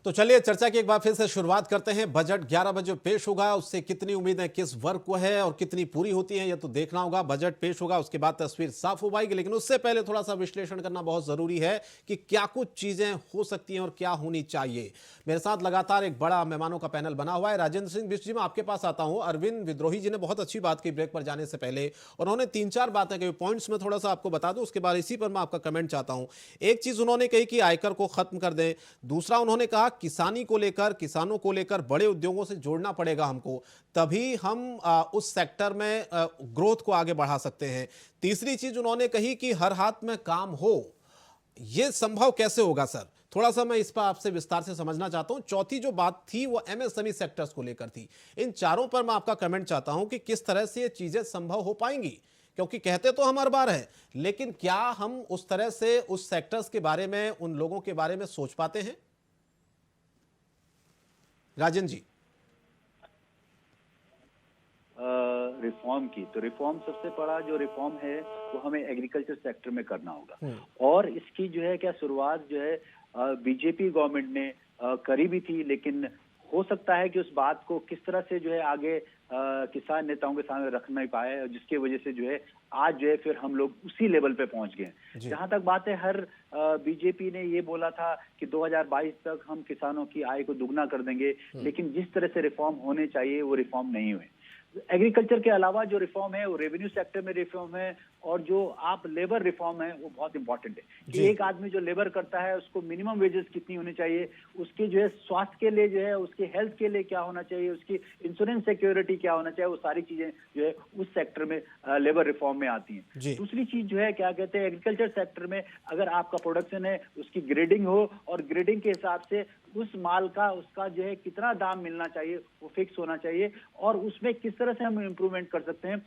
तो चलिए चर्चा की एक बार फिर से शुरुआत करते हैं। बजट 11 बजे पेश होगा, उससे कितनी उम्मीदें किस वर्ग को है और कितनी पूरी होती हैं, यह तो देखना होगा। बजट पेश होगा, उसके बाद तस्वीर साफ हो पाएगी, लेकिन उससे पहले थोड़ा सा विश्लेषण करना बहुत जरूरी है कि क्या कुछ चीजें हो सकती हैं और क्या होनी चाहिए। मेरे साथ लगातार एक बड़ा मेहमानों का पैनल बना हुआ है। राजेंद्र सिंह बिष्ट जी, मैं आपके पास आता हूं। अरविंद विद्रोही जी ने बहुत अच्छी बात की ब्रेक पर जाने से पहले, उन्होंने 3-4 बातें कही। पॉइंट्स में थोड़ा सा आपको बता दूं, उसके बाद इसी पर मैं आपका कमेंट चाहता हूं। एक चीज उन्होंने कही कि आयकर को खत्म कर दें। दूसरा उन्होंने कहा किसानी को लेकर, किसानों को लेकर बड़े उद्योगों से जोड़ना पड़ेगा हमको, तभी हम उस सेक्टर में ग्रोथ को आगे बढ़ा सकते हैं। तीसरी चीज उन्होंने कही कि हर हाथ में काम हो। यह संभव कैसे होगा सर? थोड़ा सा मैं इस पर आपसे विस्तार से समझना चाहता हूं। चौथी जो बात थी वो एमएसएमई सेक्टर्स को लेकर थी। इन चारों पर मैं आपका कमेंट चाहता हूं कि किस तरह से ये चीजें संभव हो पाएंगी, क्योंकि कहते तो हम हर बार है, लेकिन क्या हम उस तरह से उस सेक्टर्स के बारे में, उन लोगों के बारे में सोच पाते हैं? राजन जी। रिफॉर्म की तो रिफॉर्म, सबसे बड़ा जो रिफॉर्म है वो हमें एग्रीकल्चर सेक्टर में करना होगा। और इसकी जो है क्या शुरुआत जो है बीजेपी गवर्नमेंट ने करी भी थी, लेकिन हो सकता है कि उस बात को किस तरह से जो है आगे किसान नेताओं के सामने रख नहीं पाए, और जिसके वजह से जो है आज जो है फिर हम लोग उसी लेवल पे पहुंच गए। जहां तक बात है, हर बीजेपी ने ये बोला था कि 2022 तक हम किसानों की आय को दुगना कर देंगे, लेकिन जिस तरह से रिफॉर्म होने चाहिए वो रिफॉर्म नहीं हुए। एग्रीकल्चर के अलावा जो रिफॉर्म है वो रेवेन्यू सेक्टर में रिफॉर्म है, और जो आप लेबर रिफॉर्म है वो बहुत इंपॉर्टेंट है कि एक आदमी जो लेबर करता है उसको मिनिमम वेजेस कितनी होनी चाहिए, उसके जो है स्वास्थ्य के लिए जो है, उसके हेल्थ के लिए क्या होना चाहिए, उसकी इंश्योरेंस सिक्योरिटी क्या होना चाहिए, वो सारी चीजें जो है उस सेक्टर में लेबर रिफॉर्म में आती हैं। दूसरी चीज जो है क्या कहते हैं, एग्रीकल्चर सेक्टर में अगर आपका प्रोडक्शन है उसकी ग्रेडिंग हो, और ग्रेडिंग के हिसाब से उस माल का, उसका जो है कितना दाम मिलना चाहिए वो फिक्स होना चाहिए, और उसमें किस तरह से हम इम्प्रूवमेंट कर सकते हैं,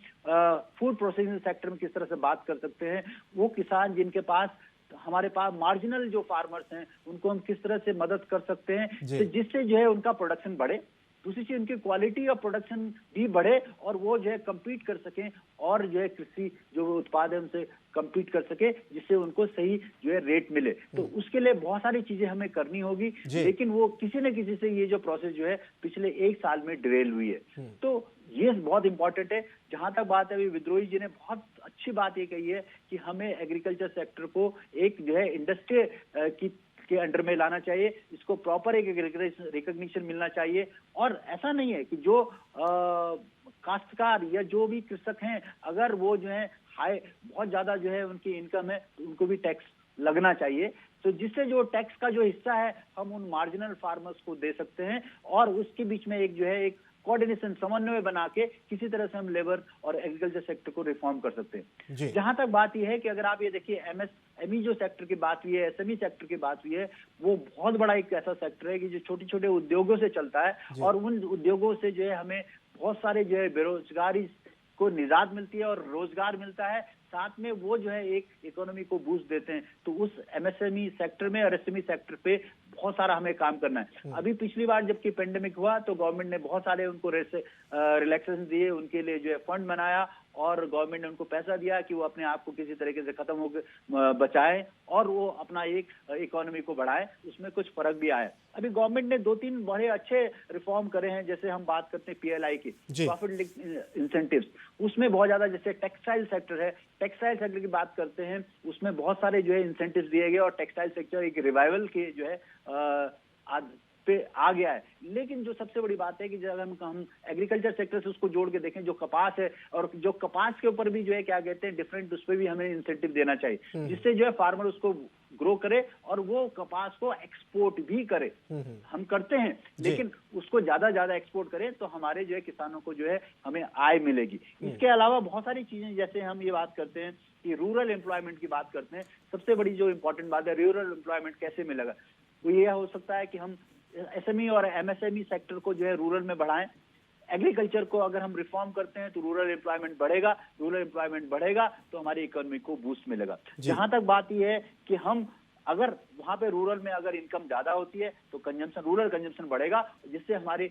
फूड प्रोसेसिंग सेक्टर में किस तरह से बात कर सकते हैं। वो किसान जिनके पास, हमारे पास मार्जिनल जो फार्मर्स हैं, उनको हम किस तरह से मदद कर सकते हैं जिससे जो है उनका प्रोडक्शन बढ़े। दूसरी चीज, उनकी क्वालिटी ऑफ प्रोडक्शन भी बढ़े और वो जो है कम्पीट कर सकें, और जो है कृषि जो उत्पाद है उनसे कम्पीट कर सके, जिससे उनको सही जो है रेट मिले। तो उसके लिए बहुत सारी चीजें हमें करनी होगी, लेकिन वो किसी न किसी से ये जो प्रोसेस जो है पिछले 1 साल में डिरेल हुई है। तो ये बहुत इंपॉर्टेंट है। जहां तक बात है, अभी विद्रोही जी ने बहुत अच्छी बात ये कही है कि हमें एग्रीकल्चर सेक्टर को एक जो है इंडस्ट्री के अंडर में लाना चाहिए, इसको प्रॉपर एक रिकॉग्निशन मिलना चाहिए। और ऐसा नहीं है कि जो काश्तकार या जो भी कृषक हैं, अगर वो जो है हाई, बहुत ज्यादा जो है उनकी इनकम है, तो उनको भी टैक्स लगना चाहिए। तो जिससे जो टैक्स का जो हिस्सा है हम उन मार्जिनल फार्मर्स को दे सकते हैं, और उसके बीच में एक जो है एक कोऑर्डिनेशन, समन्वय बना के किसी तरह से हम लेबर और एग्रीकल्चर सेक्टर को रिफॉर्म कर सकते हैं। जहां तक बात यह है कि अगर आप ये देखिए, एमएसएमई जो सेक्टर की बात हुई है, एसएमई सेक्टर की बात हुई है, वो बहुत बड़ा एक ऐसा सेक्टर है कि जो छोटे छोटे उद्योगों से चलता है, और उन उद्योगों से जो है हमें बहुत सारे जो है बेरोजगारी को निजात मिलती है और रोजगार मिलता है, साथ में वो जो है एक इकोनॉमी को बूस्ट देते हैं। तो उस एमएसएमई सेक्टर में और एसएमई सेक्टर पे बहुत सारा हमें काम करना है। अभी पिछली बार जबकि पेंडेमिक हुआ तो गवर्नमेंट ने बहुत सारे उनको रिलैक्सेशन दिए, उनके लिए जो है फंड बनाया, और गवर्नमेंट ने उनको पैसा दिया कि वो अपने आप को किसी तरीके से खत्म होकर बचाए और वो अपना एक इकोनॉमी को बढ़ाए। उसमें कुछ फर्क भी आया। अभी गवर्नमेंट ने 2-3 बड़े अच्छे रिफॉर्म करे हैं, जैसे हम बात करते हैं पीएलआई की, प्रॉफिट लिंक्ड इंसेंटिव्स, उसमें बहुत ज्यादा, जैसे टेक्सटाइल सेक्टर है, टेक्सटाइल सेक्टर की बात करते हैं, उसमें बहुत सारे जो है इंसेंटिव्स दिए गए, और टेक्सटाइल सेक्टर एक रिवाइवल के जो है पे आ गया है। लेकिन जो सबसे बड़ी बात है कि जब हम एग्रीकल्चर सेक्टर से उसको जोड़ के देखें, जो कपास है, और जो कपास के ऊपर भी जो है क्या कहते हैं डिफरेंट, उस पर भी हमें इंसेंटिव देना चाहिए, जिससे जो है फार्मर उसको ग्रो करे और वो कपास को एक्सपोर्ट भी करे। हम करते हैं, लेकिन उसको ज्यादा एक्सपोर्ट करें तो हमारे जो है किसानों को जो है हमें आय मिलेगी। इसके अलावा बहुत सारी चीजें, जैसे हम ये बात करते हैं कि रूरल एम्प्लॉयमेंट की बात करते हैं, सबसे बड़ी जो इंपॉर्टेंट बात है, रूरल एम्प्लॉयमेंट कैसे मिलेगा, वो ये हो सकता है कि हम एसएमई और एमएसएमई सेक्टर को जो है रूरल में बढ़ाएं। एग्रीकल्चर को अगर हम रिफॉर्म करते हैं तो रूरल एम्प्लॉयमेंट बढ़ेगा, रूरल एम्प्लॉयमेंट बढ़ेगा तो हमारी इकोनॉमी को बूस्ट मिलेगा। जहां तक बात यह है कि हम अगर वहां पे रूरल में अगर इनकम ज्यादा होती है तो कंजम्पशन, रूरल कंजम्पशन बढ़ेगा, जिससे हमारी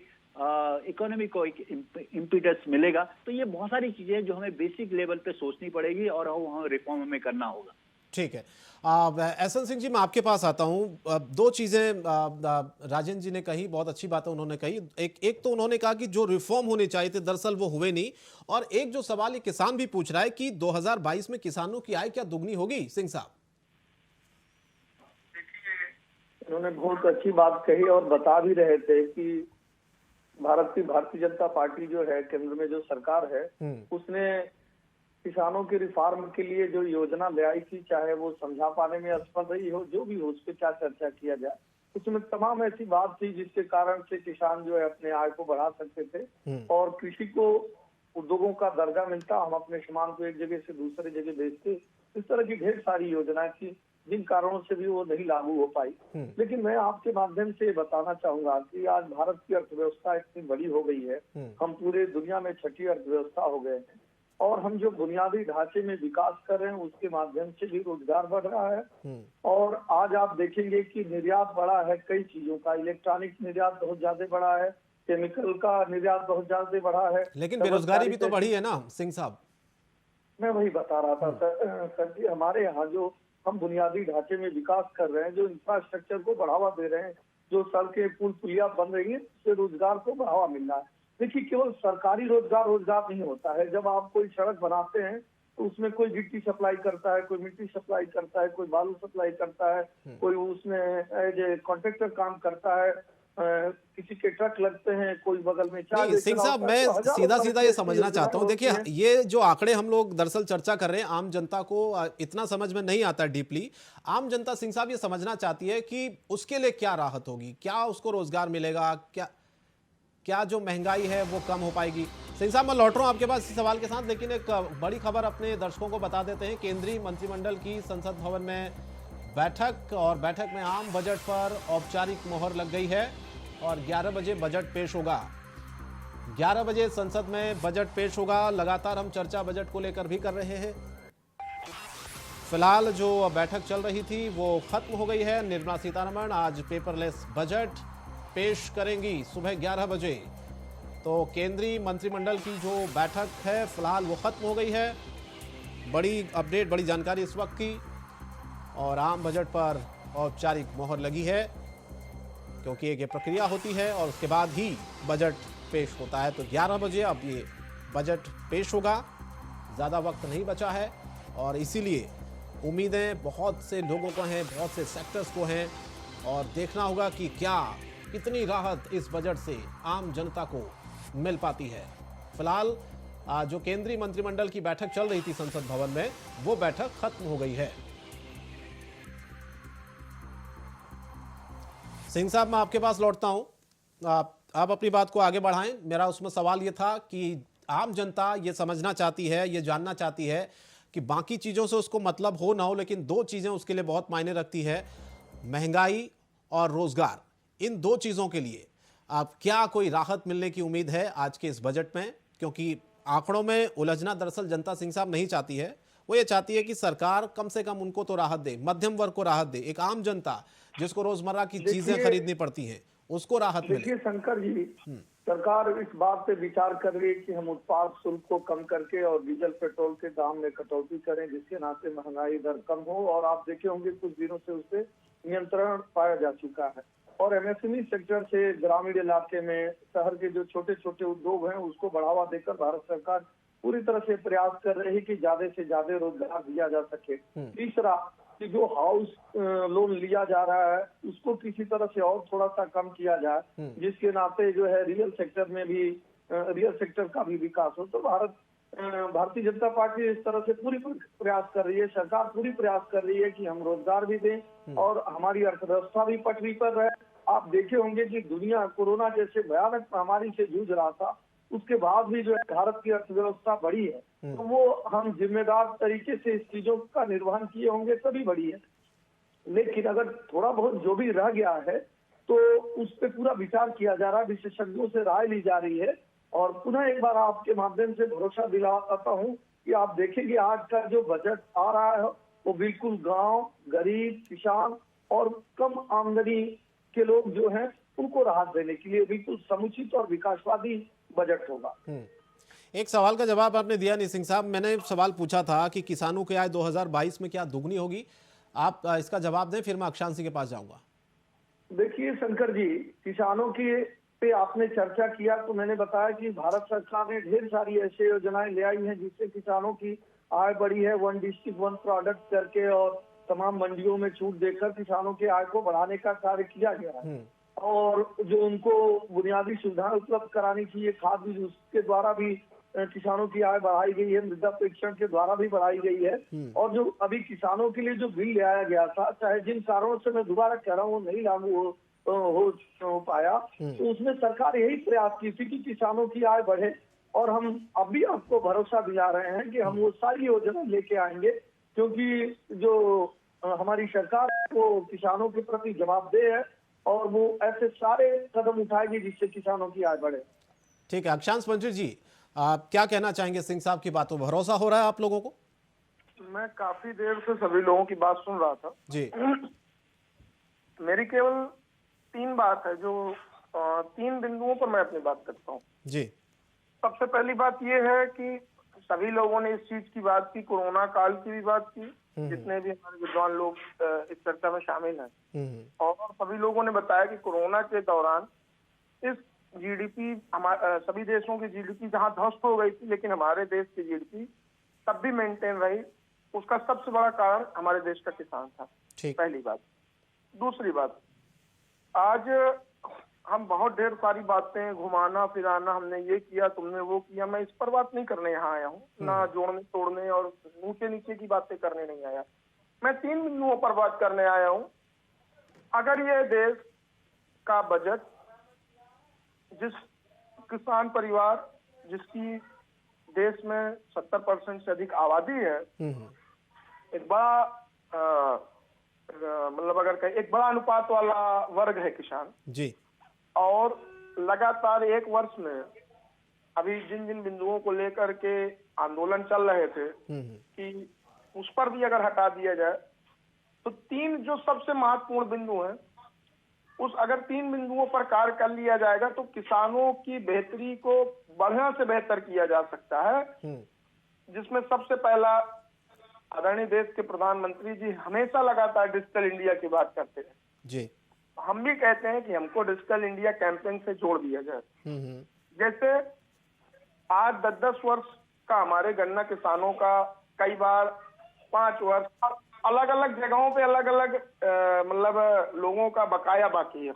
इकोनॉमी को एक इम्पीटस मिलेगा। तो ये बहुत सारी चीजें जो हमें बेसिक लेवल पे सोचनी पड़ेगी और वो रिफॉर्म हमें करना होगा। ठीक है। एहसन सिंह जी, मैं आपके पास आता हूं। दो चीजें राजेंद्र जी ने कही, बहुत अच्छी बातें उन्होंने कही। एक तो उन्होंने कहा कि जो रिफॉर्म होने चाहिए थे दरअसल वो हुए नहीं, और एक जो सवाल ये किसान भी पूछ रहा है कि 2022 में किसानों की आय क्या दुगनी होगी? सिंह साहब, उन्होंने बहुत अच्छी बात कही और बता भी रहे थे कि भारतीय जनता पार्टी जो है, केंद्र में जो सरकार है, उसने किसानों के रिफॉर्म के लिए जो योजना ले आई थी, चाहे वो समझा पाने में असफल रही हो, जो भी हो, उस पर क्या चर्चा किया जाए, उसमें तमाम ऐसी बात थी जिसके कारण से किसान जो है अपने आय को बढ़ा सकते थे और कृषि को उद्योगों का दर्जा मिलता, हम अपने सामान को एक जगह से दूसरे जगह भेजते। इस तरह की ढेर सारी योजनाएं थी जिन कारणों से भी वो नहीं लागू हो पाई। लेकिन मैं आपके माध्यम से बताना चाहूंगा कि आज भारत की अर्थव्यवस्था इतनी बड़ी हो गई है, हम पूरे दुनिया में छठी अर्थव्यवस्था हो गए हैं और हम जो बुनियादी ढांचे में विकास कर रहे हैं उसके माध्यम से भी रोजगार बढ़ रहा है। और आज आप देखेंगे कि निर्यात बढ़ा है कई चीजों का, इलेक्ट्रॉनिक निर्यात बहुत ज्यादा बढ़ा है, केमिकल का निर्यात बहुत ज्यादा बढ़ा है, लेकिन बेरोजगारी भी तो बढ़ी है ना सिंह साहब? मैं वही बता रहा था सर जी, हमारे यहाँ जो हम बुनियादी ढांचे में विकास कर रहे हैं, जो इंफ्रास्ट्रक्चर को बढ़ावा दे रहे हैं, जो सड़कें पुल पुलिया बन रही है, उससे रोजगार को बढ़ावा मिल रहा है। देखिए, केवल सरकारी रोजगार नहीं होता है। जब आप कोई सड़क बनाते हैं तो उसमें कोई गिट्टी सप्लाई करता है, कोई मिट्टी सप्लाई करता है, कोई बालू सप्लाई करता है, कोई उसमें एज ए कॉन्ट्रैक्टर काम करता है, किसी के ट्रक लगते हैं, कोई बगल में चाय। नहीं सिंह साहब, मैं सीधा ये समझना चाहता हूं। देखिए, ये जो आंकड़े हम लोग दरअसल चर्चा कर रहे हैं, आम जनता को इतना समझ में नहीं आता डीपली। आम जनता सिंह साहब ये समझना चाहती है कि उसके लिए क्या राहत होगी, क्या उसको रोजगार मिलेगा, क्या जो महंगाई है वो कम हो पाएगी? सिंह साहब, मैं लौट रहा हूं आपके पास इस सवाल के साथ, लेकिन एक बड़ी खबर अपने दर्शकों को बता देते हैं। केंद्रीय मंत्रिमंडल की संसद भवन में बैठक, और बैठक में आम बजट पर औपचारिक मोहर लग गई है और 11 बजे बजट पेश होगा। 11 बजे संसद में बजट पेश होगा। लगातार हम चर्चा बजट को लेकर भी कर रहे हैं। फिलहाल जो बैठक चल रही थी वो खत्म हो गई है। निर्मला सीतारमण आज पेपरलेस बजट पेश करेंगी सुबह 11 बजे। तो केंद्रीय मंत्रिमंडल की जो बैठक है फिलहाल वो खत्म हो गई है। बड़ी अपडेट, बड़ी जानकारी इस वक्त की, और आम बजट पर औपचारिक मोहर लगी है, क्योंकि एक ये प्रक्रिया होती है और उसके बाद ही बजट पेश होता है। तो 11 बजे अब ये बजट पेश होगा। ज़्यादा वक्त नहीं बचा है और इसीलिए उम्मीदें बहुत से लोगों को हैं, बहुत से सेक्टर्स को हैं, और देखना होगा कि कितनी राहत इस बजट से आम जनता को मिल पाती है। फिलहाल जो केंद्रीय मंत्रिमंडल की बैठक चल रही थी संसद भवन में, वो बैठक खत्म हो गई है। सिंह साहब, मैं आपके पास लौटता हूं। आप अपनी बात को आगे बढ़ाएं। मेरा उसमें सवाल ये था कि आम जनता ये समझना चाहती है, ये जानना चाहती है कि बाकी चीज़ों से उसको मतलब हो ना हो, लेकिन दो चीज़ें उसके लिए बहुत मायने रखती है, महंगाई और रोजगार। इन दो चीज़ों के लिए आप क्या कोई राहत मिलने की उम्मीद है आज के इस बजट में? क्योंकि आंकड़ों में उलझना दरअसल जनता सिंह साहब नहीं चाहती है। वो ये चाहती है कि सरकार कम से कम उनको तो राहत दे, मध्यम वर्ग को राहत दे, एक आम जनता जिसको रोजमर्रा की चीजें खरीदनी पड़ती हैं उसको राहत मिले। देखिए शंकर जी, सरकार इस बात पे विचार कर रही है कि हम उत्पाद शुल्क को कम करके और डीजल पेट्रोल के दाम में कटौती करें, जिसके नाते महंगाई दर कम हो। और आप देखे होंगे कुछ दिनों से उस पर नियंत्रण पाया जा चुका है। और एमएसएमई सेक्टर से ग्रामीण इलाके में शहर के जो छोटे छोटे उद्योग हैं उसको बढ़ावा देकर भारत सरकार पूरी तरह से प्रयास कर रही है कि ज्यादा से ज्यादा रोजगार दिया जा सके। तीसरा, कि जो हाउस लोन लिया जा रहा है उसको किसी तरह से और थोड़ा सा कम किया जाए, जिसके नाते जो है रियल सेक्टर का भी विकास हो। तो भारतीय जनता पार्टी इस तरह से पूरी प्रयास कर रही है, सरकार पूरी प्रयास कर रही है कि हम रोजगार भी दें और हमारी अर्थव्यवस्था भी पटरी पर रहे। आप देखे होंगे कि दुनिया कोरोना जैसे भयानक महामारी से जूझ रहा था, उसके बाद भी जो है भारत की अर्थव्यवस्था बढ़ी है। तो वो हम जिम्मेदार तरीके से इस चीजों का निर्वहन किए होंगे तभी बढ़ी है। लेकिन अगर थोड़ा बहुत जो भी रह गया है तो उस पर पूरा विचार किया जा रहा है, विशेषज्ञों से राय ली जा रही है। और पुनः एक बार आपके माध्यम से भरोसा दिलाता हूँ कि आप देखेंगे आज का जो बजट आ रहा है वो बिल्कुल गांव, गरीब, किसान और कम आमदनी के लोग जो हैं उनको राहत देने के लिए बिल्कुल समुचित और विकासवादी बजट होगा। एक सवाल का जवाब आपने दिया नहीं सिंह साहब। मैंने सवाल पूछा था कि किसानों की आय 2022 में क्या दुगनी होगी। आप इसका जवाब दें, फिर मैं अक्षांश के पास जाऊंगा। देखिए शंकर जी, किसानों की पे आपने चर्चा किया तो मैंने बताया कि भारत सरकार ने ढेर सारी ऐसी योजनाएं ले आई हैं जिससे किसानों की आय बढ़ी है। 1 डिस्ट्रिक्ट 1 प्रोडक्ट करके और तमाम मंडियों में छूट देकर किसानों की आय को बढ़ाने का कार्य किया गया है। और जो उनको बुनियादी सुविधाएं उपलब्ध करानी चाहिए, खाद बीज, उसके द्वारा भी किसानों की आय बढ़ाई गई है। मृदा परीक्षण के द्वारा भी बढ़ाई गई है। और जो अभी किसानों के लिए जो बिल लाया गया था, चाहे जिन कारणों से मैं दोबारा कह रहा हूँ वो नहीं लागू हो पाया, तो उसमें सरकार यही प्रयास की थी कि किसानों की आय बढ़े। और हम अभी आपको भरोसा दिला रहे हैं कि हम वो सारी योजना लेके आएंगे, क्योंकि जो हमारी सरकार वो किसानों के प्रति जवाबदेह है और वो ऐसे सारे कदम उठाएगी जिससे किसानों की आय बढ़े। ठीक है, अक्षांश मंत्री जी, आप क्या कहना चाहेंगे सिंह साहब की बातों? भरोसा हो रहा है आप लोगों को? मैं काफी देर से सभी लोगों की बात सुन रहा था जी। मेरी केवल 3 बात है, जो 3 बिंदुओं पर मैं अपनी बात करता हूँ। जी। सबसे पहली बात यह है कि सभी लोगों ने इस चीज की बात की, कोरोना काल की भी बात की, जितने भी हमारे विद्वान लोग इस चर्चा में शामिल हैं। और सभी लोगों ने बताया कि कोरोना के दौरान इस जीडीपी, सभी देशों की जीडीपी जहां ध्वस्त हो गई थी, लेकिन हमारे देश की जीडीपी तब भी मेंटेन रही। उसका सबसे बड़ा कारण हमारे देश का किसान था। पहली बात। दूसरी बात, आज हम बहुत ढेर सारी बातें घुमाना फिराना, हमने ये किया, तुमने वो किया, मैं इस पर बात नहीं करने यहाँ आया हूँ, ना जोड़ने तोड़ने और ऊंचे नीचे की बातें करने नहीं आया। मैं 3 बिंदुओं पर बात करने आया हूँ। अगर ये देश का बजट, जिस किसान परिवार जिसकी देश में 70% से अधिक आबादी है, एक बड़ा मतलब अगर कहें एक बड़ा अनुपात वाला वर्ग है किसान जी। और लगातार 1 वर्ष में अभी जिन जिन बिंदुओं को लेकर के आंदोलन चल रहे थे कि उस पर भी अगर हटा दिया जाए तो 3 जो सबसे महत्वपूर्ण बिंदु हैं, उस अगर 3 बिंदुओं पर कार्य कर लिया जाएगा तो किसानों की बेहतरी को बढ़िया से बेहतर किया जा सकता है। जिसमें सबसे पहला, आदरणीय देश के प्रधानमंत्री जी हमेशा लगातार डिजिटल इंडिया की बात करते हैं जी। हम भी कहते हैं कि हमको डिजिटल इंडिया कैंपेन से जोड़ दिया जाए। जैसे आज 10-10 वर्ष का हमारे गन्ना किसानों का, कई बार 5 वर्ष, अलग अलग जगहों पे अलग अलग मतलब लोगों का बकाया बाकी है।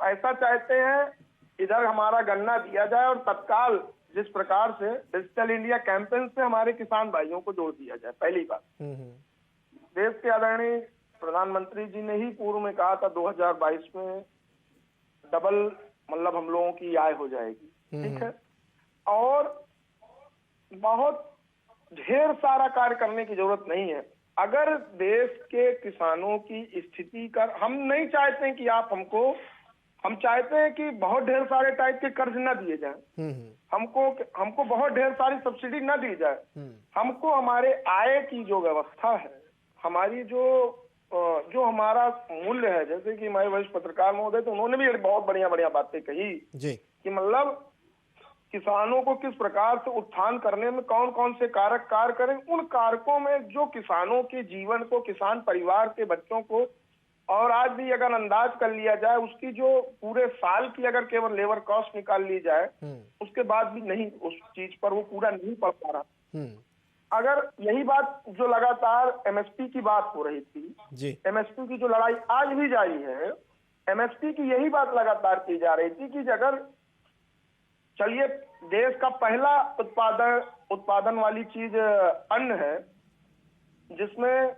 ऐसा चाहते हैं इधर हमारा गन्ना दिया जाए और तत्काल जिस प्रकार से डिजिटल इंडिया कैंपेन से हमारे किसान भाइयों को जोड़ दिया जाए। पहली बात, देश के आदरणीय प्रधानमंत्री जी ने ही पूर्व में कहा था 2022 में डबल मतलब हम लोगों की आय हो जाएगी। ठीक है, और बहुत ढेर सारा कार्य करने की जरूरत नहीं है। अगर देश के किसानों की स्थिति का, हम नहीं चाहते हैं कि आप हम चाहते हैं कि बहुत ढेर सारे टाइप के कर्ज न दिए जाएं, हमको बहुत ढेर सारी सब्सिडी न दी जाए। हमको हमारे आय की जो व्यवस्था है, हमारी जो हमारा मूल्य है, जैसे कि हमारे वरिष्ठ पत्रकार महोदय तो उन्होंने भी बहुत बढ़िया बातें कही कि मतलब किसानों को किस प्रकार से उत्थान करने में कौन कौन से कारक कार्य करें। उन कारकों में जो किसानों के जीवन को, किसान परिवार के बच्चों को, और आज भी अगर अंदाज कर लिया जाए उसकी जो पूरे साल की अगर केवल लेबर कॉस्ट निकाल ली जाए, उसके बाद भी नहीं, उस चीज पर वो पूरा नहीं पड़ पा रहा। अगर यही बात जो लगातार एमएसपी की बात हो रही थी, एमएसपी की जो लड़ाई आज भी जारी है, एमएसपी की यही बात लगातार की जा रही थी कि अगर चलिए देश का पहला उत्पादन वाली चीज अन्न है, जिसमें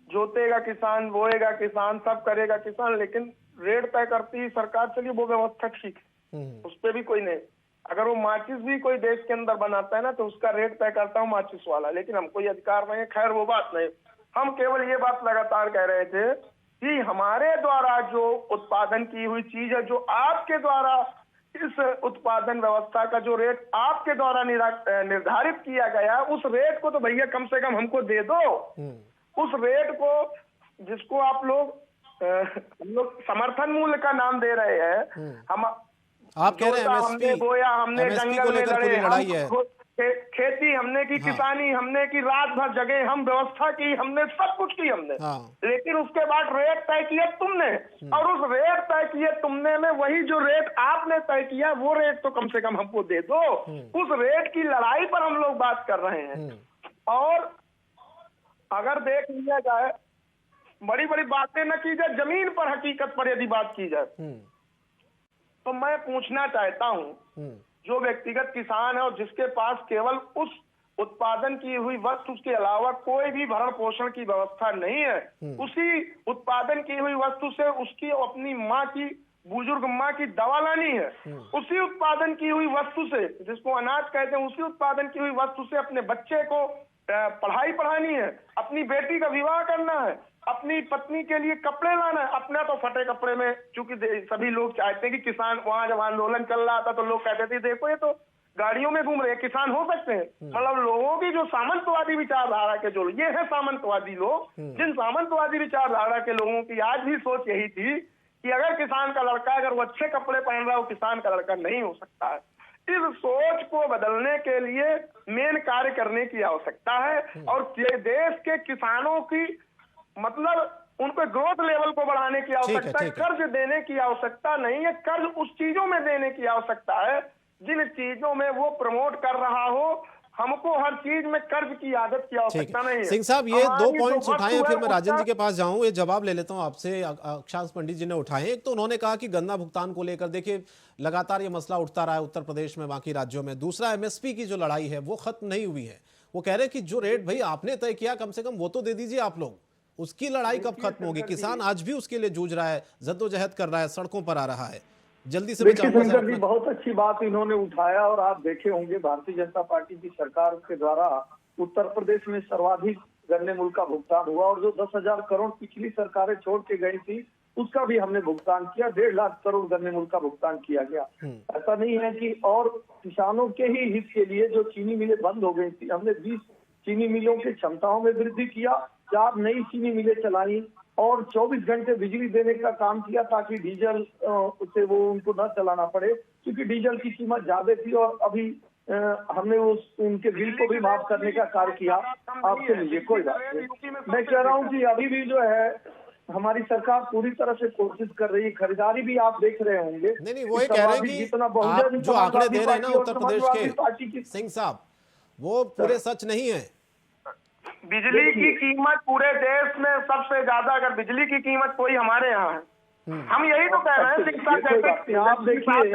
जोतेगा किसान, बोएगा किसान, सब करेगा किसान, लेकिन रेट तय करती है सरकार। चलिए वो व्यवस्था ठीक है, उस पर भी कोई नहीं। अगर वो माचिस भी कोई देश के अंदर बनाता है ना, तो उसका रेट तय करता हूँ माचिस वाला, लेकिन हमको ये अधिकार नहीं है। खैर वो बात नहीं, हम केवल ये बात लगातार कह रहे थे कि हमारे द्वारा जो उत्पादन की हुई चीज है, जो आपके द्वारा इस उत्पादन व्यवस्था का जो रेट आपके द्वारा निर्धारित किया गया, उस रेट को तो भैया कम से कम हमको दे दो। उस रेट को, जिसको आप लोग हम लोग समर्थन मूल्य का नाम दे रहे हैं, हम आप कह रहे हैं हमने बोया, हमने एमएसपी को जंगल में लेकर लड़े, पूरी लड़ाई है। खेती हमने की, किसानी हमने की, रात भर जगे, हम व्यवस्था की, हमने सब कुछ की हमने। लेकिन उसके बाद रेट तय किया तुमने, और उस रेट तय किए तुमने में वही जो रेट आपने तय किया वो रेट तो कम से कम हमको दे दो। उस रेट की लड़ाई पर हम लोग बात कर रहे हैं। और अगर देख लिया जाए, बड़ी बड़ी बातें न की जाए, जमीन पर हकीकत पर यदि बात की जाए, तो मैं पूछना चाहता हूं, जो व्यक्तिगत किसान है और जिसके पास केवल उस उत्पादन की हुई वस्तु के अलावा कोई भी भरण पोषण की व्यवस्था नहीं है, उसी उत्पादन की हुई वस्तु से उसकी अपनी माँ की, बुजुर्ग माँ की दवा लानी है, उसी उत्पादन की हुई वस्तु से, जिसको अनाज कहते हैं, उसी उत्पादन की हुई वस्तु से अपने बच्चे को पढ़ाई पढ़ानी है, अपनी बेटी का विवाह करना है, अपनी पत्नी के लिए कपड़े लाना है। अपना तो फटे कपड़े में, चूंकि सभी लोग चाहते हैं कि किसान, वहां जब आंदोलन चल रहा था तो लोग कहते थे देखो ये तो गाड़ियों में घूम रहे हैं, किसान हो सकते हैं। मतलब लोगों की जो सामंतवादी विचारधारा के जो ये है सामंतवादी लोग, जिन सामंतवादी विचारधारा के लोगों की आज भी सोच यही थी कि अगर किसान का लड़का, अगर वो अच्छे कपड़े पहन रहा है, वो किसान का लड़का नहीं हो सकता है। इस सोच को बदलने के लिए मेन कार्य करने की आवश्यकता है, और देश के किसानों की मतलब उनको ग्रोथ लेवल को बढ़ाने की आवश्यकता है। कर्ज देने की आवश्यकता नहीं है, कर्ज उस चीजों में देने की आवश्यकता है जिन चीजों में वो प्रमोट कर रहा हो। हमको हर चीज में कर्ज की आदत की आवश्यकता नहीं है। सिंह साहब, ये दो पॉइंट्स उठाए हैं, फिर मैं राजन जी के पास जाऊं, ये जवाब ले लेता हूं आपसे। अक्षांश पंडित जी ने उठाए। एक तो उन्होंने कहा कि गन्ना भुगतान को लेकर देखिए लगातार ये मसला उठता रहा है उत्तर प्रदेश में, बाकी राज्यों में। दूसरा, एमएसपी की जो लड़ाई है वो खत्म नहीं हुई है। वो कह रहे हैं कि जो रेट भाई आपने तय किया कम से कम वो तो दे दीजिए आप लोग, उसकी लड़ाई कब खत्म होगी? किसान आज भी उसके लिए जूझ रहा है, जद्दोजहद कर रहा है, सड़कों पर आ रहा है। जल्दी से शंकर जी, बहुत अच्छी बात इन्होंने उठाया। और आप देखे होंगे भारतीय जनता पार्टी की सरकार के द्वारा उत्तर प्रदेश में सर्वाधिक गन्ने मूल्य का भुगतान हुआ, और जो 10,000 करोड़ पिछली सरकारें छोड़ के गई थी उसका भी हमने भुगतान किया। 1.5 लाख करोड़ गन्ने मूल्य का भुगतान किया गया। ऐसा नहीं है कि, और किसानों के ही हित के लिए जो चीनी मिलें बंद हो गई थी, हमने 20 चीनी मिलों की क्षमताओं में वृद्धि किया, 4 नई चीनी मिलें चलाई, और 24 घंटे बिजली देने का काम किया ताकि डीजल से वो उनको न चलाना पड़े, क्योंकि डीजल की कीमत ज्यादा थी। और अभी हमने उनके बिल को भी माफ करने का कार्य किया। आपसे लीजिए, कोई बात नहीं। मैं कह रहा हूँ कि अभी भी जो है हमारी सरकार पूरी तरह से कोशिश कर रही है। खरीदारी भी आप देख रहे होंगे। नहीं, वो ये कह रहे हैं कि जितना आप जो आंकड़े दे रहे हैं ना उत्तर प्रदेश के सिंह साहब, वो पूरे सच नहीं है। बिजली की कीमत पूरे देश में सबसे ज्यादा, अगर बिजली की कीमत कोई हमारे यहाँ है, हम यही तो कह रहे हैं। आप देखिए,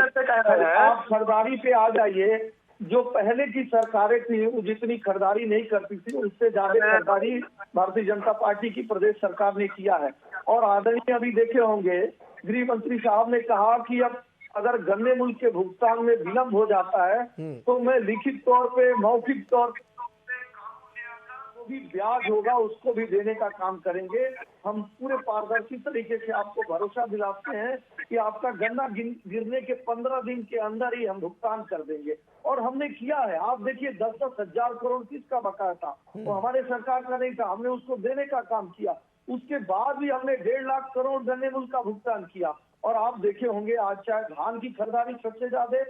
आप खरीदारी पे आ जाइए। जो पहले की सरकारें थी वो जितनी खरीदारी नहीं करती थी, उससे ज्यादा खरीदारी भारतीय जनता पार्टी की प्रदेश सरकार ने किया है। और आदरणीय अभी देखे होंगे गृह मंत्री साहब ने कहा कि अब अगर गन्ने मूल्य के भुगतान में विलम्ब हो जाता है तो मैं लिखित तौर पे, मौखिक तौर भी ब्याज होगा उसको भी देने का काम करेंगे। हम पूरे पारदर्शी तरीके से आपको भरोसा दिलाते हैं कि आपका गन्ना गिरने के 15 दिन के अंदर ही हम भुगतान कर देंगे। और हमने किया है। आप देखिए 10-10 हजार करोड़ किसका बकाया था, वो हमारे सरकार का नहीं था, हमने उसको देने का काम किया। उसके बाद भी हमने 1.5 लाख करोड़ गन्ने मूल्य का भुगतान किया। और आप देखे होंगे आज चाहे धान की खरीदारी सबसे ज्यादा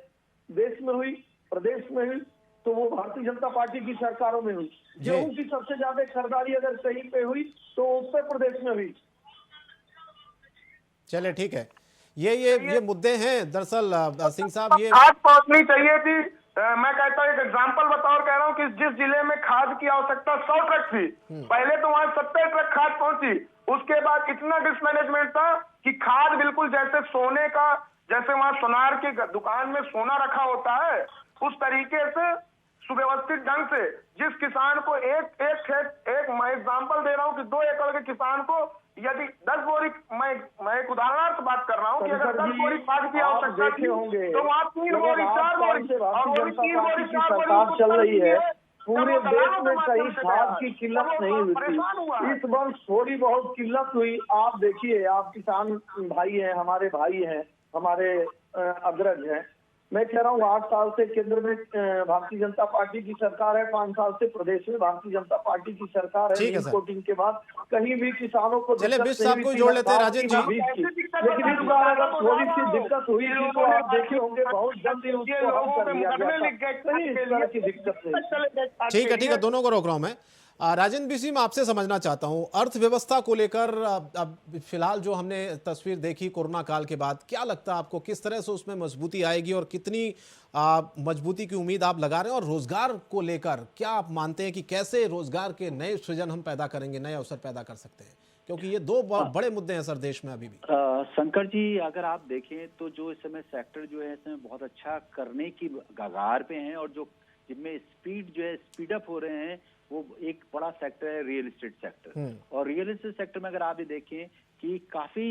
देश में हुई, प्रदेश में हुई, तो वो भारतीय जनता पार्टी की सरकारों में हुई। गेहूं की सबसे ज्यादा खरीदारी अगर कहीं पे हुई तो उत्तर प्रदेश में हुई। चले ठीक है, ये मुद्दे हैं दरअसल सिंह साहब। ये खाद पहुंचनी चाहिए थी। मैं कहता हूँ एक एग्जांपल बताओ, कह रहा हूँ कि जिस जिले में खाद की आवश्यकता 100 ट्रक थी, पहले तो वहां 70 ट्रक खाद पहुंची। उसके बाद इतना डिसमैनेजमेंट था कि खाद बिल्कुल जैसे सोने का, जैसे वहां सोनार की दुकान में सोना रखा होता है, उस तरीके से सुव्यवस्थित ढंग से जिस किसान को एक मैं एग्जांपल दे रहा हूँ कि 2 एकड़ के किसान को यदि 10 बोरी, मैं एक उदाहरणार्थ बात कर रहा हूँ कि अगर 10 बोरी खाद की आवश्यकता थी तो वहाँ 3 बोरी 4 बोरी, और वो भी 3 बोरी 4 बोरी चल रही है। पूरे देश में कहीं खाद की किल्लत नहीं हुई थी। इस वर्ष थोड़ी बहुत किल्लत हुई। आप देखिए, आप किसान भाई हैं, हमारे भाई हैं, हमारे अग्रज हैं, मैं कह रहा हूँ 8 साल से केंद्र में भारतीय जनता पार्टी की सरकार है, 5 साल से प्रदेश में भारतीय जनता पार्टी की सरकार है। ठीक है नील सर। कोटिंग के बाद कहीं भी किसानों को चलिए दिक्कत बिष्ट नहीं साहब हुई को थी, जोड़ न लेते हैं खाद राजेंद्र की, न जी। बीज की। लेकिन इस बार अगर थोड़ी सी दिक्कत हुई थी तो आप देखे होंगे बहुत जल्दी उसको हल कर दिया गया था। कहीं इस तरह की दिक्कत नहीं। ठीक है, दोनों को रोक रहा हूं मैं। राजेंद्र बिशी, मैं आपसे समझना चाहता हूं अर्थव्यवस्था को लेकर। अब फिलहाल जो हमने तस्वीर देखी कोरोना काल के बाद, क्या लगता है आपको किस तरह से उसमें मजबूती आएगी और कितनी मजबूती की उम्मीद आप लगा रहे हैं? और रोजगार को लेकर क्या आप मानते हैं कि कैसे रोजगार के नए सृजन हम पैदा करेंगे, नए अवसर पैदा कर सकते हैं? क्योंकि ये दो बड़े मुद्दे हैं सर देश में अभी भी। शंकर जी, अगर आप देखें तो जो इस समय सेक्टर जो है इसमें बहुत अच्छा करने की कगार पे हैं, और जो जिनमें स्पीड जो है स्पीड अप हो रहे हैं, वो एक बड़ा सेक्टर है रियल एस्टेट सेक्टर। और रियल एस्टेट सेक्टर में अगर आप ये देखें कि काफी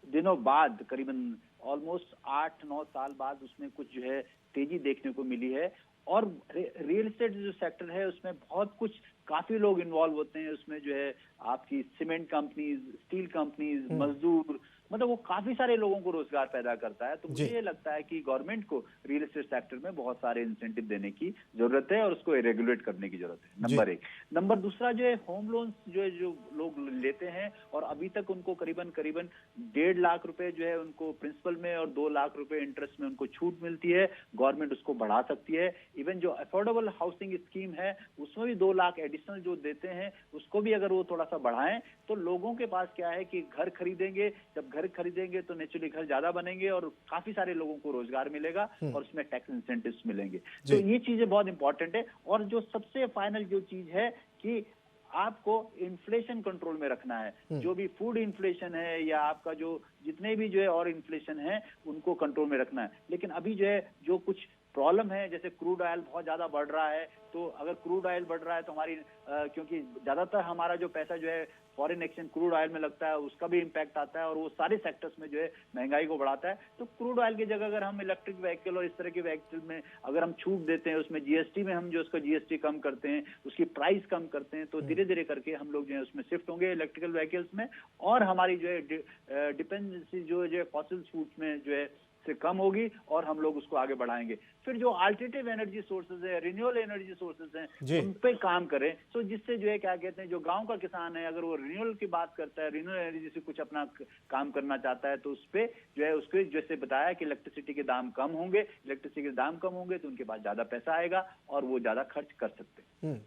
दिनों बाद, करीबन ऑलमोस्ट 8-9 साल बाद उसमें कुछ जो है तेजी देखने को मिली है। और रियल एस्टेट जो सेक्टर है उसमें बहुत कुछ, काफी लोग इन्वॉल्व होते हैं उसमें, जो है आपकी सीमेंट कंपनीज, स्टील कंपनीज, मजदूर, मतलब वो काफी सारे लोगों को रोजगार पैदा करता है। तो मुझे ये लगता है कि गवर्नमेंट को रियल एस्टेट सेक्टर में बहुत सारे इंसेंटिव देने की जरूरत है और उसको रेगुलेट करने की जरूरत है, नंबर एक। नंबर दूसरा जो है होम लोन जो लोग लेते हैं, और अभी तक उनको करीबन 1.5 लाख रुपए जो है उनको प्रिंसिपल में और 2 लाख रुपए इंटरेस्ट में उनको छूट मिलती है। गवर्नमेंट उसको बढ़ा सकती है। इवन जो अफोर्डेबल हाउसिंग स्कीम है उसमें भी 2 लाख एडिशनल जो देते हैं, उसको भी अगर वो थोड़ा सा बढ़ाएं तो लोगों के पास क्या है कि घर खरीदेंगे। जब घर खरीदेंगे तो नेचुरली घर ज्यादा बनेंगे और काफी सारे लोगों को रोजगार मिलेगा और उसमें टैक्स इंसेंटिव्स मिलेंगे। तो ये चीजें बहुत इंपॉर्टेंट है। और जो सबसे फाइनल जो चीज है कि आपको इन्फ्लेशन कंट्रोल में रखना है। जो भी फूड इन्फ्लेशन है या आपका जो जितने भी जो है और इन्फ्लेशन है उनको कंट्रोल में रखना है। लेकिन अभी जो है जो कुछ प्रॉब्लम है, जैसे क्रूड ऑयल बहुत ज्यादा बढ़ रहा है, तो अगर क्रूड ऑयल बढ़ रहा है तो हमारी क्योंकि ज्यादातर हमारा जो पैसा जो है फॉरेन एक्सचेंज क्रूड ऑयल में लगता है, उसका भी इम्पैक्ट आता है और वो सारे सेक्टर्स में जो है महंगाई को बढ़ाता है। तो क्रूड ऑयल की जगह अगर हम इलेक्ट्रिक व्हीकल और इस तरह के व्हीकल में अगर हम छूट देते हैं, उसमें जीएसटी में हम जो उसका जीएसटी कम करते हैं, उसकी प्राइस कम करते हैं, तो धीरे धीरे करके हम लोग जो है उसमें शिफ्ट होंगे इलेक्ट्रिकल व्हीकल्स में, और हमारी जो है डिपेंडेंसी जो है फॉसिल फ्यूल्स में जो है से कम होगी और हम लोग उसको आगे बढ़ाएंगे। फिर जो अल्टरनेटिव एनर्जी सोर्सेज है, रिन्यूएबल एनर्जी सोर्सेज हैं, उन पे काम करें। तो जिससे जो है क्या कहते हैं, जो गांव का किसान है अगर वो रिन्यूएबल की बात करता है, रिन्यूएबल एनर्जी से कुछ अपना काम करना चाहता है, तो उस पे जो है उसको जैसे बताया कि इलेक्ट्रिसिटी के दाम कम होंगे, इलेक्ट्रिसिटी के दाम कम होंगे तो उनके पास ज्यादा पैसा आएगा और वो ज्यादा खर्च कर सकते हैं।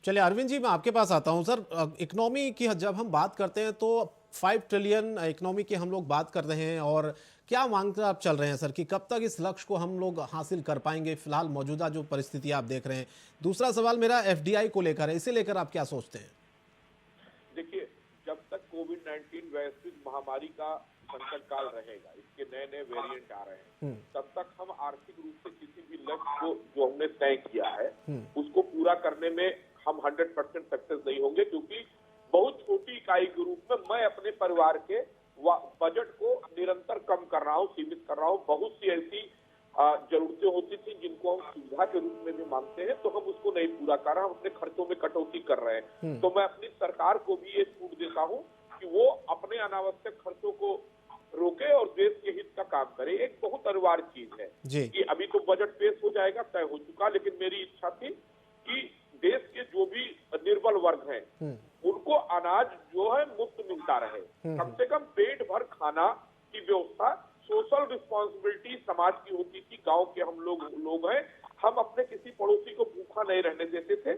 चलिए अरविंद जी, मैं आपके पास आता हूं। सर, इकोनॉमी की जब हम बात करते हैं तो 5 ट्रिलियन इकोनॉमी की हम लोग बात कर रहे हैं, और क्या मांग कर आप चल रहे हैं सर कि कब तक इस लक्ष्य को हम लोग हासिल कर पाएंगे, फिलहाल मौजूदा जो परिस्थिति आप देख रहे हैं? दूसरा सवाल मेरा एफडीआई को लेकर है, इसे लेकर आप क्या सोचते हैं? देखिए, जब तक कोविड-19 वैश्विक महामारी का संकट काल रहेगा, इसके नए नए वेरिएंट आ रहे हैं, तब तक हम आर्थिक रूप से किसी भी लक्ष्य को जो हमने तय किया है उसको पूरा करने में हम 100% सक्सेस नहीं होंगे, क्योंकि बहुत छोटी इकाई के रूप में मैं अपने परिवार के बजट को निरंतर कम कर रहा हूँ, सीमित कर रहा हूँ। बहुत सी ऐसी जरूरतें होती थी जिनको हम सुविधा के रूप में भी मानते हैं, तो हम उसको नहीं पूरा कर रहे हैं, हम अपने खर्चों में कटौती कर रहे हैं। तो मैं अपनी सरकार को भी ये छूट देता हूँ कि वो अपने अनावश्यक खर्चों को रोके और देश के हित का काम करे। एक बहुत अनिवार्य चीज है कि अभी तो बजट पेश हो जाएगा, तय हो चुका, लेकिन मेरी इच्छा थी कि देश के जो भी निर्बल वर्ग हैं उनको अनाज जो है मुफ्त मिलता रहे, कम से कम पेट भर खाना की व्यवस्था। सोशल रिस्पॉन्सिबिलिटी समाज की होती थी, गांव के हम लोग हैं, हम अपने किसी पड़ोसी को भूखा नहीं रहने देते थे।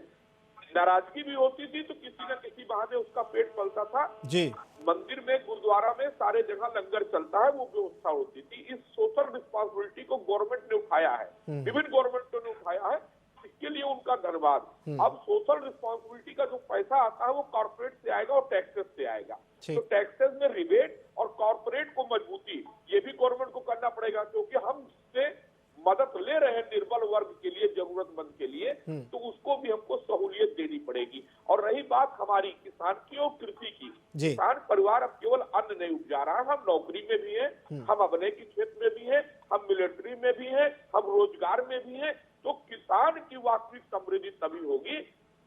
नाराजगी भी होती थी तो किसी न किसी बहाने उसका पेट पलता था जी। मंदिर में, गुरुद्वारा में, सारे जगह लंगर चलता है, वो व्यवस्था होती थी। इस सोशल रिस्पॉन्सिबिलिटी को गवर्नमेंट ने उठाया है, विभिन्न गवर्नमेंटों ने उठाया है, इसके लिए उनका धन्यवाद। अब सोशल रिस्पॉन्सिबिलिटी का जो पैसा आता है वो कॉर्पोरेट से आएगा और टैक्सेस से आएगा। तो टैक्सेस में रिबेट और कॉर्पोरेट को मजबूती, ये भी गवर्नमेंट को करना पड़ेगा, क्योंकि हम इससे मदद ले रहे हैं निर्बल वर्ग के लिए, जरूरतमंद के लिए, तो उसको भी हमको सहूलियत देनी पड़ेगी। और रही बात हमारी किसान की और कृषि की, किसान परिवार अब केवल अन्न नहीं उपजा रहा है, हम नौकरी में भी हैं, हम अभिनय के क्षेत्र में भी हैं, हम मिलिट्री में भी हैं, हम रोजगार में भी हैं। तो किसान की वास्तविक समृद्धि तभी होगी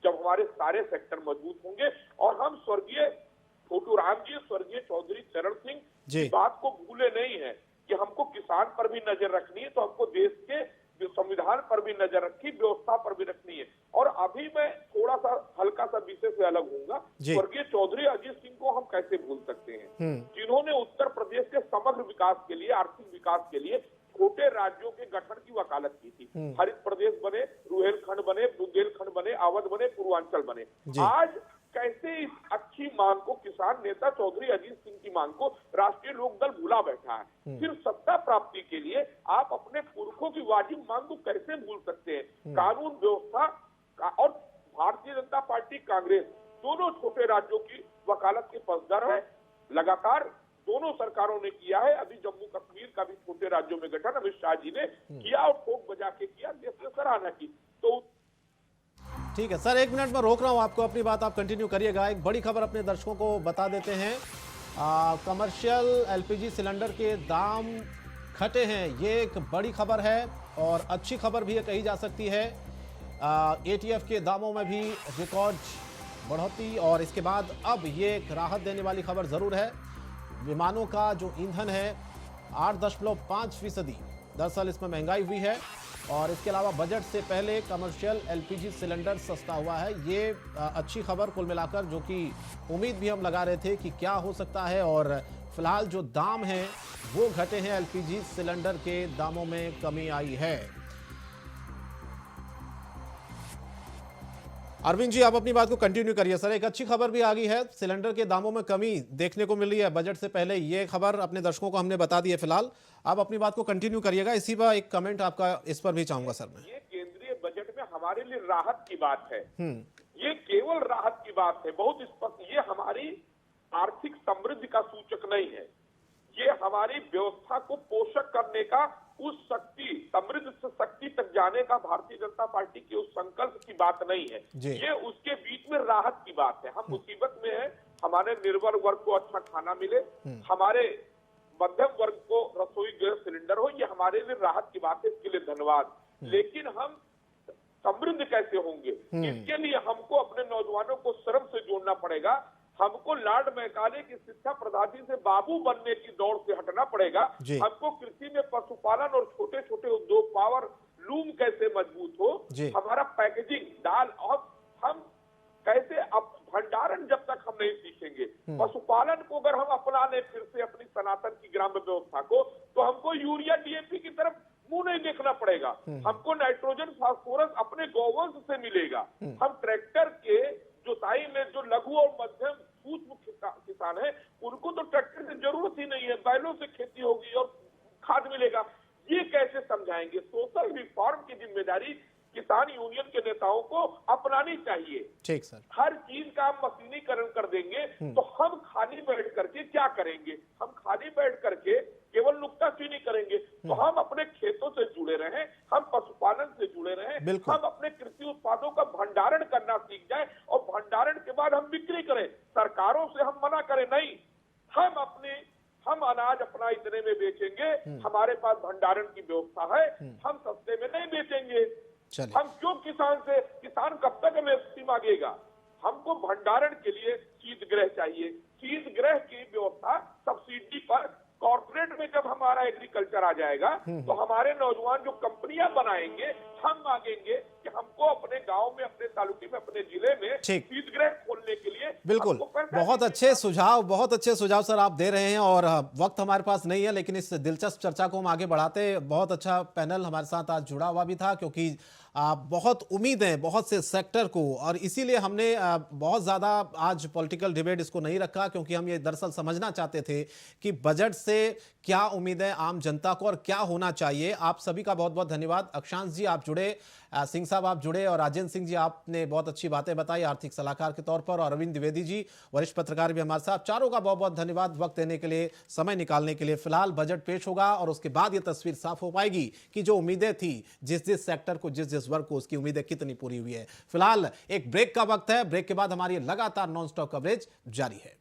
जब हमारे सारे सेक्टर मजबूत होंगे। और हम स्वर्गीय छोटू राम जी, स्वर्गीय चौधरी चरण सिंह की बात को भूले नहीं है कि हमको किसान पर भी नजर रखनी है, तो हमको देश के जो संविधान पर भी नजर रखी, व्यवस्था पर भी रखनी है। और अभी मैं थोड़ा सा हल्का सा विषय से अलग हूँगा। स्वर्गीय चौधरी अजीत सिंह को हम कैसे भूल सकते हैं, जिन्होंने उत्तर प्रदेश के समग्र विकास के लिए, आर्थिक विकास के लिए छोटे राज्यों के गठन की वकालत की थी। हरित प्रदेश बने, रुहेलखंड बने, बुंदेलखंड बने, अवध बने, पूर्वांचल बने। आज कैसे इस अच्छी मांग को, किसान नेता चौधरी अजीत सिंह की मांग को राष्ट्रीय लोकदल भूला बैठा है। सिर्फ सत्ता प्राप्ति के लिए आप अपने पुरखों की वाजिब मांग को कैसे भूल सकते हैं। कानून व्यवस्था और भारतीय जनता पार्टी, कांग्रेस दोनों छोटे राज्यों की वकालत के पक्षधर है। लगातार दोनों सरकारों ने किया है। अभी जम्मू कश्मीर का भी छोटे राज्यों में गठन अमित शाह जी ने किया और ठोक बजा के किया, देश ने सराहना की। तो ठीक है सर, 1 मिनट में रोक रहा हूं आपको, अपनी बात आप कंटिन्यू करिएगा। एक बड़ी खबर अपने दर्शकों को बता देते हैं। कमर्शियल एलपीजी सिलेंडर के दाम घटे हैं, ये एक बड़ी खबर है और अच्छी खबर भी कही जा सकती है। एटीएफ के दामों में भी रिकॉर्ड बढ़ोतरी और इसके बाद अब ये एक राहत देने वाली खबर जरूर है। विमानों का जो ईंधन है 8.5% दरअसल इसमें महंगाई हुई है और इसके अलावा बजट से पहले कमर्शियल एलपीजी सिलेंडर सस्ता हुआ है। ये अच्छी खबर कुल मिलाकर, जो कि उम्मीद भी हम लगा रहे थे कि क्या हो सकता है। और फिलहाल जो दाम हैं वो घटे हैं, एलपीजी सिलेंडर के दामों में कमी आई है। अरविंद जी, आप अपनी बात को कंटिन्यू करिए। सर, एक अच्छी खबर भी आ गई है, सिलेंडर के दामों में कमी देखने को मिल रही है बजट से पहले। ये खबर अपने दर्शकों को हमने बता दी है। फिलहाल आप अपनी बात को कंटिन्यू करिएगा। इसी पर एक कमेंट आपका इस पर भी चाहूंगा सर मैं। ये केंद्रीय बजट में हमारे लिए राहत की बात है। ये केवल राहत की बात है, बहुत स्पष्ट। ये हमारी आर्थिक समृद्धि का सूचक नहीं है, ये हमारी व्यवस्था को पोषक करने का, उस शक्ति, समृद्ध से शक्ति तक जाने का भारतीय जनता पार्टी के उस संकल्प की बात नहीं है। ये उसके बीच में राहत की बात है। हम मुसीबत में हैं, हमारे निर्भर वर्ग को अच्छा खाना मिले, हमारे मध्यम वर्ग को रसोई गैस सिलेंडर हो, ये हमारे लिए राहत की बात है। इसके लिए धन्यवाद। लेकिन हम समृद्ध कैसे होंगे, इसके लिए हमको अपने नौजवानों को श्रम से जोड़ना पड़ेगा। हमको लॉर्ड मैकाले की शिक्षा प्रदाती से बाबू बनने की दौड़ से हटना पड़ेगा। हमको कृषि में पशुपालन और छोटे छोटे उद्योग, पावर लूम कैसे मजबूत हो, हमारा पैकेजिंग, दाल, और हम कैसे, अब भंडारण जब तक हम नहीं सीखेंगे, पशुपालन को अगर हम अपना लें फिर से अपनी सनातन की ग्राम्य व्यवस्था को, तो हमको यूरिया डीएपी की तरफ मुंह नहीं देखना पड़ेगा। हमको नाइट्रोजन फास्फोरस अपने गौवंश से मिलेगा। हम ट्रैक्टर के जुताई में जो लघु और मध्यम सूक्ष्म किसान है, उनको तो ट्रैक्टर की जरूरत ही नहीं है, बैलों से खेती होगी और खाद मिलेगा। ये कैसे समझाएंगे? सोशल रिफॉर्म की जिम्मेदारी किसान यूनियन के नेताओं को अपनानी चाहिए। ठीक सर। हर चीज का हम मशीनीकरण कर देंगे तो हम खाली बैठ करके क्या करेंगे? हम खाली बैठ करके केवल नुक्ताचीनी करेंगे। तो हम अपने खेतों से जुड़े रहें, हम पशुपालन से जुड़े रहें, हम अपने कृषि उत्पादों का भंडारण करना सीख जाए और भंडारण के बाद हम बिक्री करें। सरकारों से हम मना करें नहीं, हम अनाज अपना इतने में बेचेंगे, हमारे पास भंडारण की व्यवस्था है, हम सस्ते में नहीं बेचेंगे। हम क्यों किसान कब तक हमें एफपी मांगेगा? हमको भंडारण के लिए शीतगृह चाहिए। शीतगृह की व्यवस्था सब्सिडी पर कॉर्पोरेट में जब हमारा एग्रीकल्चर आ जाएगा तो हमारे नौजवान जो कंपनियां बनाएंगे, हम मांगेंगे कि हमको अपने गांव में, अपने तालुके में, अपने जिले में शीतगृह खोलने के लिए। बिल्कुल, बहुत अच्छे सुझाव सर आप दे रहे हैं और वक्त हमारे पास नहीं है, लेकिन इस दिलचस्प चर्चा को हम आगे बढ़ाते। बहुत अच्छा पैनल हमारे साथ आज जुड़ा हुआ भी था, क्योंकि बहुत उम्मीदें बहुत से सेक्टर को, और इसीलिए हमने बहुत ज़्यादा आज पॉलिटिकल डिबेट इसको नहीं रखा, क्योंकि हम ये दरअसल समझना चाहते थे कि बजट से क्या उम्मीदें आम जनता को और क्या होना चाहिए। आप सभी का बहुत बहुत धन्यवाद। अक्षांश जी आप जुड़े, सिंह साहब आप जुड़े, और राजेंद्र सिंह जी आपने बहुत अच्छी बातें बताई आर्थिक सलाहकार के तौर पर, और अरविंद द्विवेदी जी वरिष्ठ पत्रकार भी हमारे साथ। चारों का बहुत बहुत धन्यवाद वक्त देने के लिए, समय निकालने के लिए। फिलहाल बजट पेश होगा और उसके बाद ये तस्वीर साफ हो पाएगी कि जो उम्मीदें थी जिस सेक्टर को, जिस वर्ग को, उसकी उम्मीदें कितनी पूरी हुई है। फिलहाल एक ब्रेक का वक्त है, ब्रेक के बाद हमारी लगातार नॉन स्टॉप कवरेज जारी है।